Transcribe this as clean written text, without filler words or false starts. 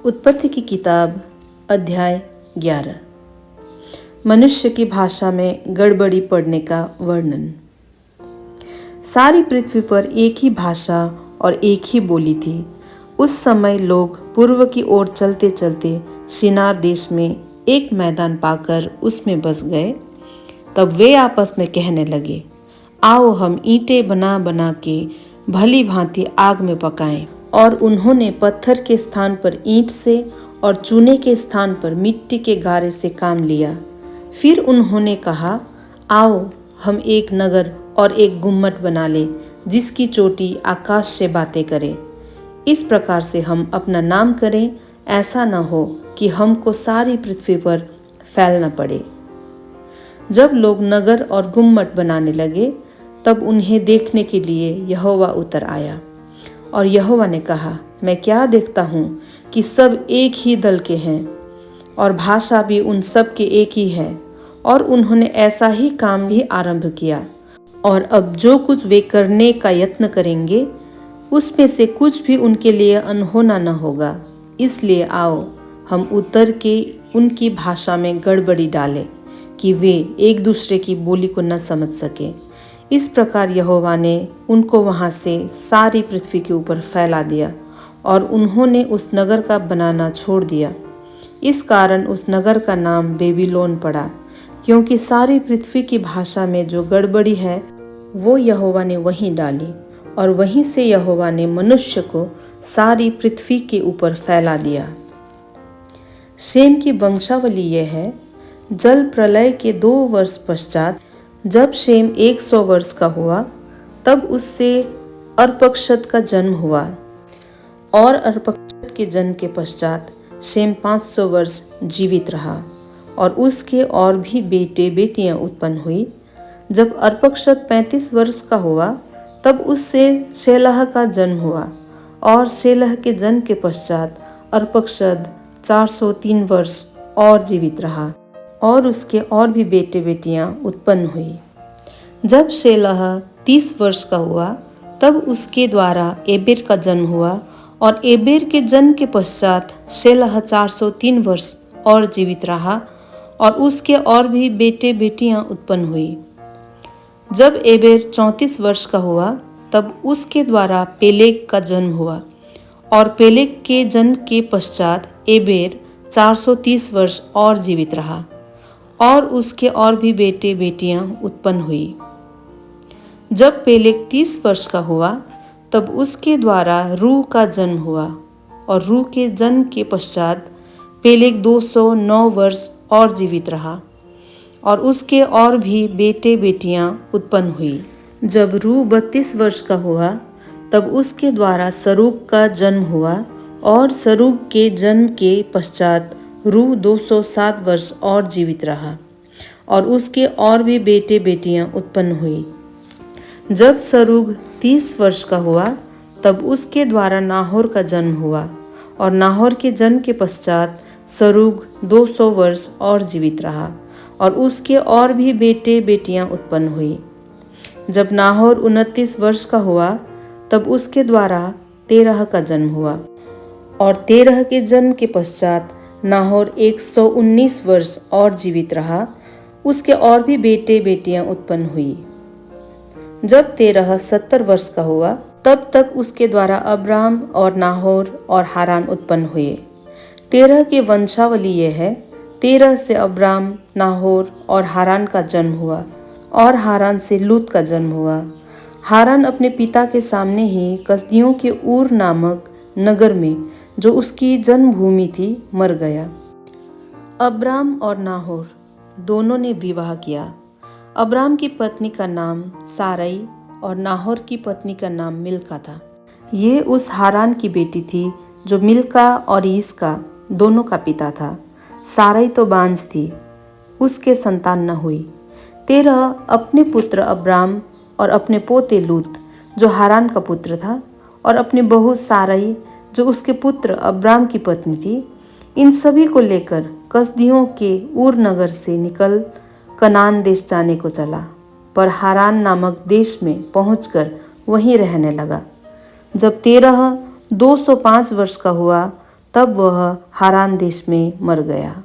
उत्पत्ति की किताब अध्याय 11। मनुष्य की भाषा में गड़बड़ी पड़ने का वर्णन। सारी पृथ्वी पर एक ही भाषा और एक ही बोली थी। उस समय लोग पूर्व की ओर चलते चलते शिनार देश में एक मैदान पाकर उसमें बस गए। तब वे आपस में कहने लगे, आओ हम ईंटें बना बना के भली भांति आग में पकाएं। और उन्होंने पत्थर के स्थान पर ईंट से और चूने के स्थान पर मिट्टी के गारे से काम लिया। फिर उन्होंने कहा, आओ हम एक नगर और एक गुम्मट बना लें, जिसकी चोटी आकाश से बातें करे। इस प्रकार से हम अपना नाम करें, ऐसा न हो कि हमको सारी पृथ्वी पर फैलना पड़े। जब लोग नगर और गुम्मट बनाने लगे, तब उन्हें देखने के लिए यहोवा उतर आया। और यहोवा ने कहा, मैं क्या देखता हूँ कि सब एक ही दल के हैं और भाषा भी उन सब के एक ही है। और उन्होंने ऐसा ही काम भी आरंभ किया। और अब जो कुछ वे करने का यत्न करेंगे, उसमें से कुछ भी उनके लिए अनहोना न होगा। इसलिए आओ हम उतर के उनकी भाषा में गड़बड़ी डालें कि वे एक दूसरे की बोली को न समझ सके। इस प्रकार यहोवा ने उनको वहाँ से सारी पृथ्वी के ऊपर फैला दिया और उन्होंने उस नगर का बनाना छोड़ दिया। इस कारण उस नगर का नाम बेबीलोन पड़ा, क्योंकि सारी पृथ्वी की भाषा में जो गड़बड़ी है वो यहोवा ने वहीं डाली। और वहीं से यहोवा ने मनुष्य को सारी पृथ्वी के ऊपर फैला दिया। शेम की वंशावली यह है। जल प्रलय के 2 वर्ष पश्चात जब शेम 100 वर्ष का हुआ, तब उससे अर्पक्षद का जन्म हुआ। और अर्पक्षद के जन्म के पश्चात शेम 500 वर्ष जीवित रहा और उसके और भी बेटे बेटियां उत्पन्न हुई। जब अर्पक्षद 35 वर्ष का हुआ, तब उससे शेलह का जन्म हुआ। और शेलह के जन्म के पश्चात अर्पक्षद 403 वर्ष और जीवित रहा और उसके और भी बेटे बेटियां उत्पन्न हुई। जब शेलह 30 वर्ष का हुआ, तब उसके द्वारा एबेर का जन्म हुआ। और एबेर के जन्म के पश्चात शेलह 403 वर्ष और जीवित रहा और उसके और भी बेटे बेटियां उत्पन्न हुई। जब एबेर 34 वर्ष का हुआ, तब उसके द्वारा पेलेग का जन्म हुआ। और पेलेग के जन्म के पश्चात एबेर 430 वर्ष और जीवित रहा और उसके और भी बेटे बेटियां उत्पन्न हुई। जब पेलेग 30 वर्ष का हुआ, तब उसके द्वारा रूह का जन्म हुआ। और रूह के जन्म के पश्चात पेलेग 209 वर्ष और जीवित रहा और उसके और भी बेटे बेटियां उत्पन्न हुई। जब रूह 32 वर्ष का हुआ, तब उसके द्वारा सरूग का जन्म हुआ। और सरूग के जन्म के पश्चात रूह 207 वर्ष और जीवित रहा और उसके और भी बेटे बेटियां उत्पन्न हुई। जब सरूग 30 वर्ष का हुआ, तब उसके द्वारा नाहोर का जन्म हुआ। और नाहोर के जन्म के पश्चात सरूग 200 वर्ष और जीवित रहा और उसके और भी बेटे बेटियां उत्पन्न हुई। जब नाहोर 29 वर्ष का हुआ, तब उसके द्वारा तेरह का जन्म हुआ। और तेरह के जन्म के पश्चात नाहोर 119 वर्ष और जीवित रहा, उसके और भी बेटे बेटियां उत्पन्न हुई। जब तेरह 70 वर्ष का हुआ, तब तक उसके द्वारा अब्राम और नाहोर और हारान उत्पन्न हुए। तेरह की वंशावली यह है। तेरह से अब्राम, नाहोर और हारान का जन्म हुआ और हारान से लूत का जन्म हुआ। हारान अपने पिता के सामने ही कसदियों के ऊर नामक नगर में, जो उसकी जन्मभूमि थी, मर गया। अब्राम और नाहोर दोनों ने विवाह किया। अब्राम की पत्नी का नाम साराई और नाहोर की पत्नी का नाम मिल्का था। ये उस हारान की बेटी थी जो मिल्का और इसका दोनों का पिता था। साराई तो बांझ थी, उसके संतान न हुई। तेरह अपने पुत्र अब्राम और अपने पोते लूत जो हारान का पुत्र था, और अपनी बहू साराई जो उसके पुत्र अब्राम की पत्नी थी, इन सभी को लेकर कसदियों के ऊर नगर से निकल कनान देश जाने को चला। पर हारान नामक देश में पहुंचकर वहीं रहने लगा। जब तेरह 205 वर्ष का हुआ, तब वह हारान देश में मर गया।